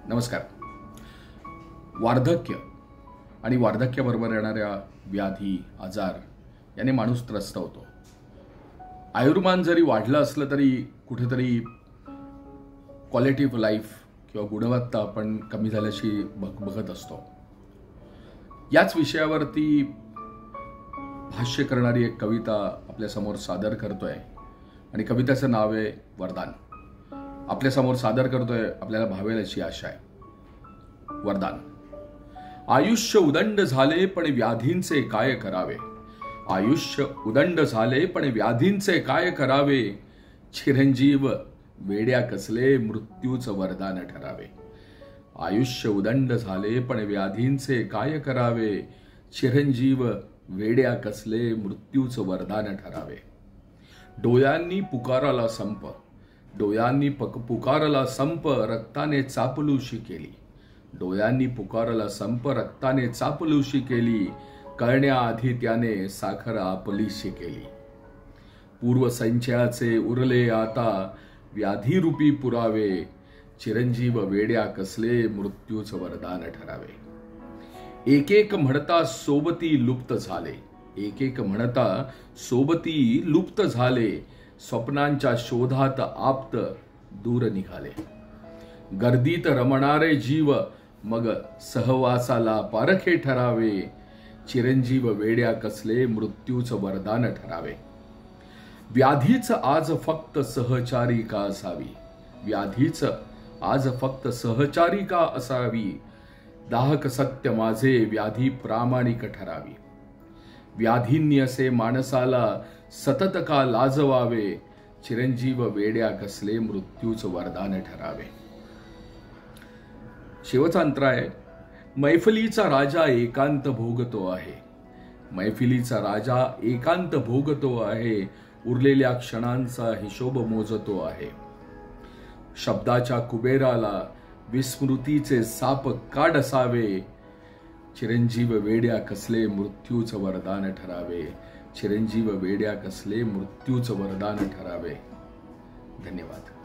नमस्कार. वार्धक्य आणि वार्धक्याबरोबर येणाऱ्या व्याधी, आजार याने माणूस त्रस्त होतो. आयुर्मान जरी वाढलं असलं तरी कुठेतरी क्वालिटी ऑफ लाईफ किंवा गुणवत्ता आपण कमी झाल्याशी बघत असतो. याच विषयावरती भाष्य करणारी एक कविता आपल्यासमोर सादर करतोय आणि कवितेचं नाव आहे वरदान. आपल्यासमोर सादर करतोय, आपल्याला भावेल अशी आशा आहे. वरदान. आयुष्य उदंड झाले पण व्याधींचे काय करावे. आयुष्य उदंड झाले पण व्याधींचे काय करावे. चिरंजीव वेड्या कसले मृत्यूचं वरदान ठरावे. आयुष्य उदंड झाले पण व्याधींचे काय करावे. चिरंजीव वेड्या कसले मृत्यूचं वरदान ठरावे. डोळ्यांनी पुकाराला संप, डोळ्यांनी पुकारला संप, रक्ताने चापलूशी केली. डोळ्यांनी पुकारला संप, रक्ताने चापलूशी केली. कळण्याआधी त्याने साखर आपलीशी केली. पूर्वसंचयाचे उरले आता व्याधीरूपी पुरावे. चिरंजीव वेड्या कसले मृत्यूचं वरदान ठरावे. एक एक म्हणता सोबती लुप्त झाले, एक एक म्हणता सोबती लुप्त झाले. स्वप्नांच्या शोधात आप्त दूर निघाले. गर्दीत रमणारे जीव मग सहवासाला पारखे ठरावे. चिरंजीव वेड्या कसले मृत्यूचं वरदान ठरावे. व्याधीच आज फक्त सहचारी का असावी. व्याधीच आज फक्त सहचारी का असावी. दाहक सत्य माझे व्याधी प्रामाणिक ठरावी. व्याधींनी असे माणसाला सतत का लाजवावे. चिरंजीव वेड्या कसले मृत्यूचं वरदान ठरावे. शेवटचा अंतराय. मैफिलीचा राजा एकांत भोगतो आहे. मैफिलीचा राजा एकांत भोगतो आहे. उरलेल्या क्षणांचा हिशोब मोजतो आहे. शब्दाच्या कुबेराला विस्मृतीचे साप का डसावे. चिरंजीव वेड्या कसले मृत्यूचं वरदान ठरावे. चिरंजीव वेड्या कसले मृत्यूचं वरदान ठरावे. धन्यवाद.